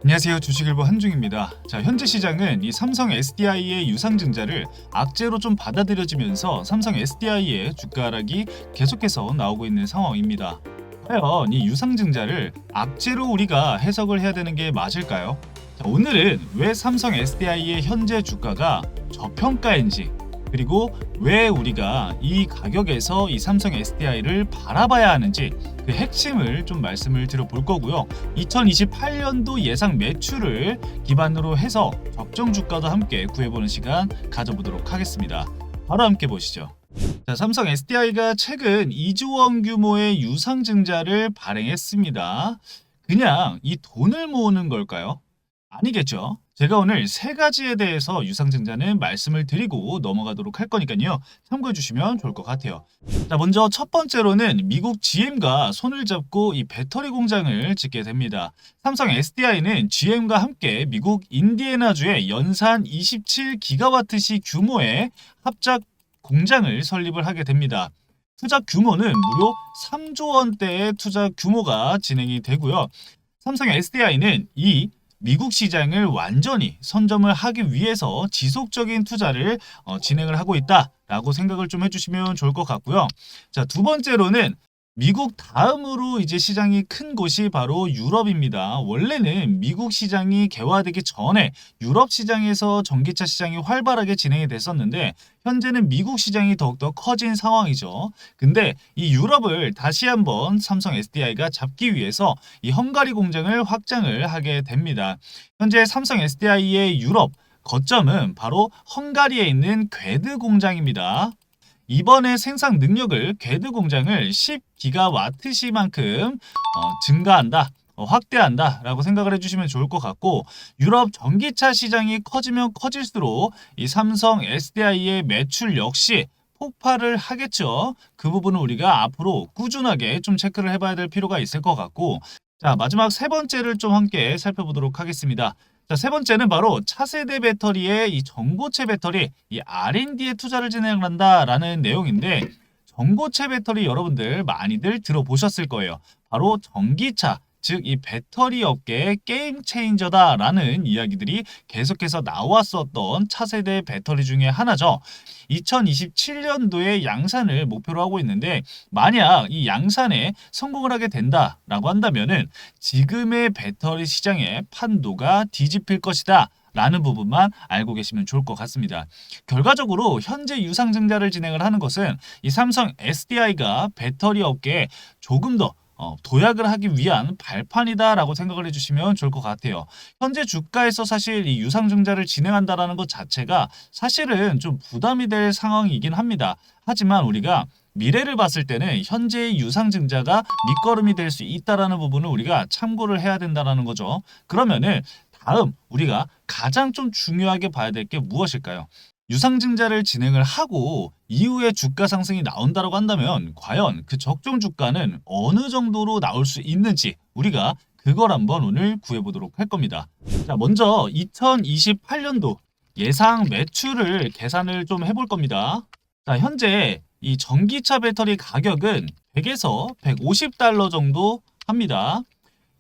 안녕하세요. 주식일보 한중입니다. 자, 현재 시장은 이 삼성 SDI의 유상증자를 악재로 좀 받아들여지면서 삼성 SDI의 주가 하락이 계속해서 나오고 있는 상황입니다. 과연 이 유상증자를 악재로 우리가 해석을 해야 되는 게 맞을까요? 자, 오늘은 왜 삼성 SDI의 현재 주가가 저평가인지, 그리고 왜 우리가 이 가격에서 이 삼성 SDI를 바라봐야 하는지 그 핵심을 좀 말씀을 드려볼 거고요. 2028년도 예상 매출을 기반으로 해서 적정 주가도 함께 구해보는 시간 가져보도록 하겠습니다. 바로 함께 보시죠. 자, 삼성 SDI가 최근 2조 원 규모의 유상증자를 발행했습니다. 그냥 이 돈을 모으는 걸까요? 아니겠죠. 제가 오늘 세 가지에 대해서 유상증자는 말씀을 드리고 넘어가도록 할 거니까요. 참고해 주시면 좋을 것 같아요. 자, 먼저 첫 번째로는 미국 GM과 손을 잡고 이 배터리 공장을 짓게 됩니다. 삼성 SDI는 GM과 함께 미국 인디애나주의 연산 27기가와트시 규모의 합작 공장을 설립을 하게 됩니다. 투자 규모는 무려 3조 원대의 투자 규모가 진행이 되고요. 삼성 SDI는 이 미국 시장을 완전히 선점을 하기 위해서 지속적인 투자를 진행을 하고 있다라고 생각을 좀 해주시면 좋을 것 같고요. 자, 두 번째로는 미국 다음으로 이제 시장이 큰 곳이 바로 유럽입니다. 원래는 미국 시장이 개화되기 전에 유럽 시장에서 전기차 시장이 활발하게 진행이 됐었는데 현재는 미국 시장이 더욱더 커진 상황이죠. 근데 이 유럽을 다시 한번 삼성 SDI가 잡기 위해서 이 헝가리 공장을 확장을 하게 됩니다. 현재 삼성 SDI의 유럽 거점은 바로 헝가리에 있는 궤드 공장입니다. 이번에 생산 능력을 궤드 공장을 10기가와트시만큼 증가한다, 확대한다 라고 생각을 해주시면 좋을 것 같고, 유럽 전기차 시장이 커지면 커질수록 이 삼성 SDI의 매출 역시 폭발을 하겠죠. 그 부분은 우리가 앞으로 꾸준하게 좀 체크를 해봐야 될 필요가 있을 것 같고, 자, 마지막 세 번째를 좀 함께 살펴보도록 하겠습니다. 자, 세 번째는 바로 차세대 배터리의 이 전고체 배터리, 이 R&D에 투자를 진행한다라는 내용인데, 전고체 배터리 여러분들 많이들 들어보셨을 거예요. 바로 전기차, 즉 이 배터리 업계의 게임 체인저다라는 이야기들이 계속해서 나왔었던 차세대 배터리 중에 하나죠. 2027년도에 양산을 목표로 하고 있는데, 만약 이 양산에 성공을 하게 된다라고 한다면은 지금의 배터리 시장의 판도가 뒤집힐 것이다 라는 부분만 알고 계시면 좋을 것 같습니다. 결과적으로 현재 유상증자를 진행을 하는 것은 이 삼성 SDI가 배터리 업계에 조금 더 도약을 하기 위한 발판이다라고 생각을 해주시면 좋을 것 같아요. 현재 주가에서 사실 이 유상증자를 진행한다라는 것 자체가 사실은 좀 부담이 될 상황이긴 합니다. 하지만 우리가 미래를 봤을 때는 현재의 유상증자가 밑거름이 될 수 있다라는 부분을 우리가 참고를 해야 된다라는 거죠. 그러면은 다음 우리가 가장 좀 중요하게 봐야 될 게 무엇일까요? 유상증자를 진행을 하고 이후에 주가 상승이 나온다고 한다면 과연 그 적정 주가는 어느 정도로 나올 수 있는지 우리가 그걸 한번 오늘 구해보도록 할 겁니다. 자, 먼저 2028년도 예상 매출을 계산을 좀 해볼 겁니다. 자, 현재 이 전기차 배터리 가격은 100에서 150달러 정도 합니다.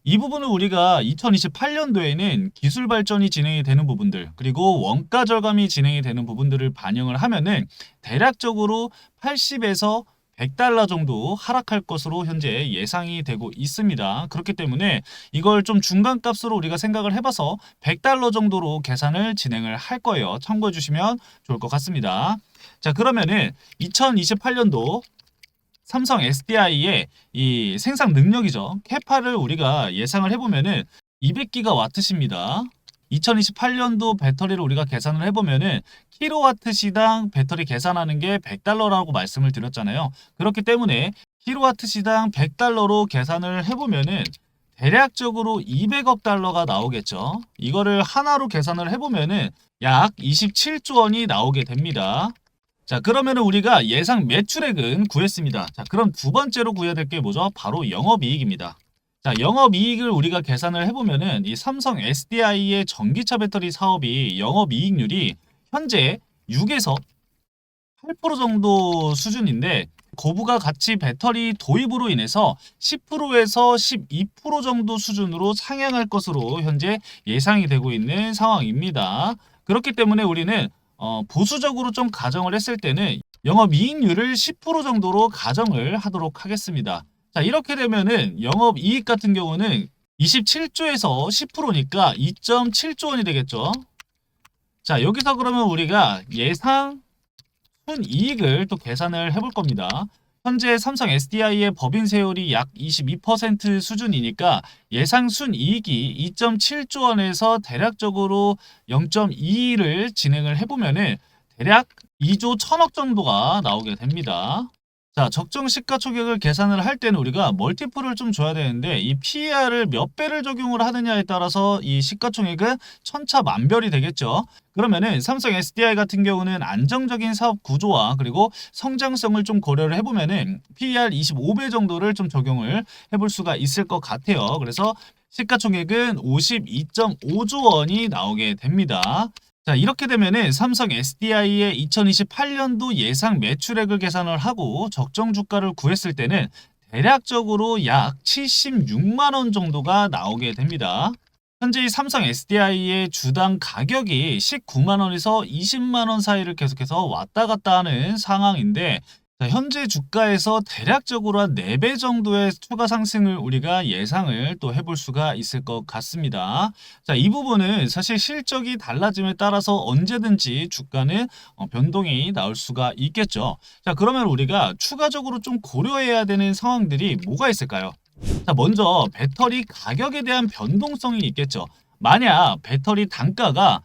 이 부분은 우리가 2028년도에는 기술 발전이 진행이 되는 부분들, 그리고 원가 절감이 진행이 되는 부분들을 반영을 하면은 대략적으로 80에서 100달러 정도 하락할 것으로 현재 예상이 되고 있습니다. 그렇기 때문에 이걸 좀 중간값으로 우리가 생각을 해봐서 100달러 정도로 계산을 진행을 할 거예요. 참고해 주시면 좋을 것 같습니다. 자, 그러면은 2028년도 삼성 SDI의 이 생산 능력이죠. 캐파를 우리가 예상을 해보면은 200기가와트시입니다. 2028년도 배터리를 우리가 계산을 해보면은 킬로와트 시당 배터리 계산하는 게 100달러라고 말씀을 드렸잖아요. 그렇기 때문에 킬로와트 시당 100달러로 계산을 해보면은 대략적으로 200억 달러가 나오겠죠. 이거를 하나로 계산을 해보면은 약 27조 원이 나오게 됩니다. 자, 그러면은 우리가 예상 매출액은 구했습니다. 자, 그럼 두 번째로 구해야 될 게 뭐죠? 바로 영업이익입니다. 자, 영업이익을 우리가 계산을 해보면은 이 삼성 SDI의 전기차 배터리 사업이 영업이익률이 현재 6에서 8% 정도 수준인데, 고부가 가치 배터리 도입으로 인해서 10%에서 12% 정도 수준으로 상향할 것으로 현재 예상이 되고 있는 상황입니다. 그렇기 때문에 우리는 보수적으로 좀 가정을 했을 때는 영업이익률을 10% 정도로 가정을 하도록 하겠습니다. 자, 이렇게 되면은 영업이익 같은 경우는 27조에서 10%니까 2.7조 원이 되겠죠. 자, 여기서 그러면 우리가 예상 순이익을 또 계산을 해볼 겁니다. 현재 삼성 SDI의 법인 세율이 약 22% 수준이니까 예상 순이익이 2.7조 원에서 대략적으로 0.2를 진행을 해보면은 대략 2조 1천억 정도가 나오게 됩니다. 자, 적정 시가총액을 계산을 할 때는 우리가 멀티플을 좀 줘야 되는데 이 PER을 몇 배를 적용을 하느냐에 따라서 이 시가총액은 천차만별이 되겠죠. 그러면은 삼성 SDI 같은 경우는 안정적인 사업 구조와 그리고 성장성을 좀 고려를 해보면은 PER 25배 정도를 좀 적용을 해볼 수가 있을 것 같아요. 그래서 시가총액은 52.5조 원이 나오게 됩니다. 자, 이렇게 되면은 삼성 SDI의 2028년도 예상 매출액을 계산을 하고 적정 주가를 구했을 때는 대략적으로 약 76만 원 정도가 나오게 됩니다. 현재 이 삼성 SDI의 주당 가격이 19만 원에서 20만 원 사이를 계속해서 왔다 갔다 하는 상황인데 자, 현재 주가에서 대략적으로 한 4배 정도의 추가 상승을 우리가 예상을 또 해볼 수가 있을 것 같습니다. 자, 이 부분은 사실 실적이 달라짐에 따라서 언제든지 주가는 변동이 나올 수가 있겠죠. 자, 그러면 우리가 추가적으로 좀 고려해야 되는 상황들이 뭐가 있을까요? 자, 먼저 배터리 가격에 대한 변동성이 있겠죠. 만약 배터리 단가가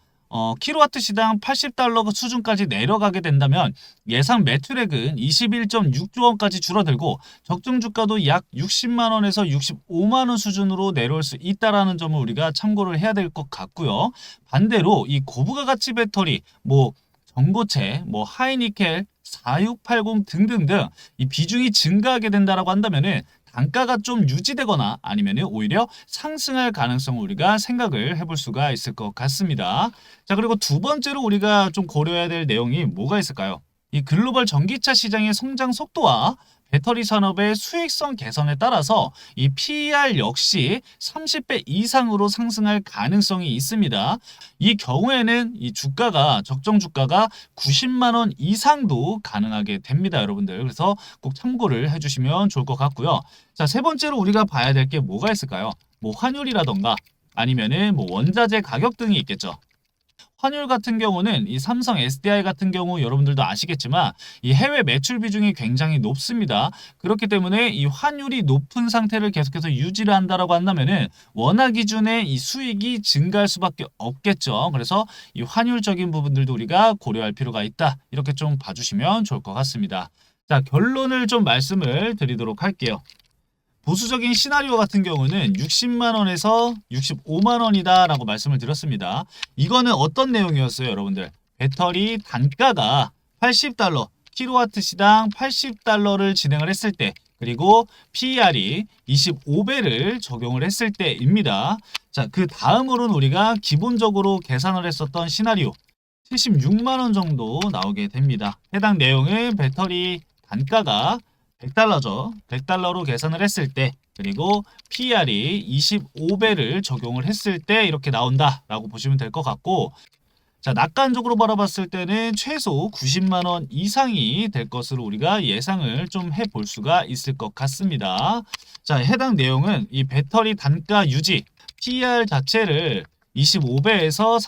킬로와트 시당 80달러 수준까지 내려가게 된다면 예상 매출액은 21.6조 원까지 줄어들고 적정 주가도 약 60만 원에서 65만 원 수준으로 내려올 수 있다라는 점을 우리가 참고를 해야 될 것 같고요. 반대로 이 고부가 가치 배터리 전고체, 하이니켈, 4680 등등등 이 비중이 증가하게 된다라고 한다면은 단가가 좀 유지되거나 아니면 오히려 상승할 가능성을 우리가 생각을 해볼 수가 있을 것 같습니다. 자, 그리고 두 번째로 우리가 좀 고려해야 될 내용이 뭐가 있을까요? 이 글로벌 전기차 시장의 성장 속도와 배터리 산업의 수익성 개선에 따라서 이 PER 역시 30배 이상으로 상승할 가능성이 있습니다. 이 경우에는 이 적정 주가가 90만 원 이상도 가능하게 됩니다, 여러분들. 그래서 꼭 참고를 해주시면 좋을 것 같고요. 자, 세 번째로 우리가 봐야 될 게 뭐가 있을까요? 환율이라던가 아니면은 원자재 가격 등이 있겠죠. 환율 같은 경우는 이 삼성 SDI 같은 경우 여러분들도 아시겠지만 이 해외 매출 비중이 굉장히 높습니다. 그렇기 때문에 이 환율이 높은 상태를 계속해서 유지를 한다라고 한다면은 원화 기준의 이 수익이 증가할 수밖에 없겠죠. 그래서 이 환율적인 부분들도 우리가 고려할 필요가 있다. 이렇게 좀 봐주시면 좋을 것 같습니다. 자, 결론을 좀 말씀을 드리도록 할게요. 보수적인 시나리오 같은 경우는 60만 원에서 65만 원이다 라고 말씀을 드렸습니다. 이거는 어떤 내용이었어요, 여러분들? 배터리 단가가 80달러, 킬로와트 시당 80달러를 진행을 했을 때 그리고 PER이 25배를 적용을 했을 때입니다. 자, 그 다음으로는 우리가 기본적으로 계산을 했었던 시나리오 76만 원 정도 나오게 됩니다. 해당 내용은 배터리 단가가 100달러죠. 100달러로 계산을 했을 때 그리고 PER이 25배를 적용을 했을 때 이렇게 나온다라고 보시면 될 것 같고 자, 낙관적으로 바라봤을 때는 최소 90만 원 이상이 될 것으로 우리가 예상을 좀 해볼 수가 있을 것 같습니다. 자, 해당 내용은 이 배터리 단가 유지 PER 자체를 25배에서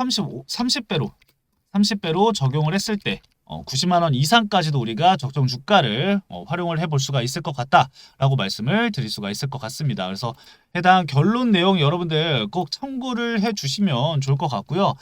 30배로 적용을 했을 때 90만 원 이상까지도 우리가 적정 주가를 활용을 해볼 수가 있을 것 같다라고 말씀을 드릴 수가 있을 것 같습니다. 그래서 해당 결론 내용 여러분들 꼭 참고를 해주시면 좋을 것 같고요.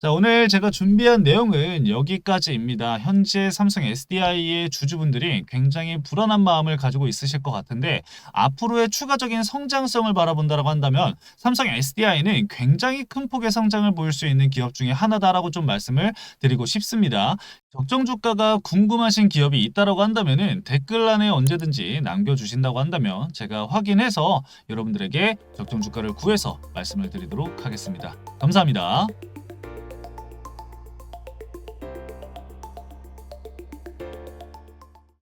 자, 오늘 제가 준비한 내용은 여기까지입니다. 현재 삼성 SDI의 주주분들이 굉장히 불안한 마음을 가지고 있으실 것 같은데 앞으로의 추가적인 성장성을 바라본다고 한다면 삼성 SDI는 굉장히 큰 폭의 성장을 보일 수 있는 기업 중에 하나다라고 좀 말씀을 드리고 싶습니다. 적정 주가가 궁금하신 기업이 있다라고 한다면은 댓글란에 언제든지 남겨주신다고 한다면 제가 확인해서 여러분들에게 적정 주가를 구해서 말씀을 드리도록 하겠습니다. 감사합니다.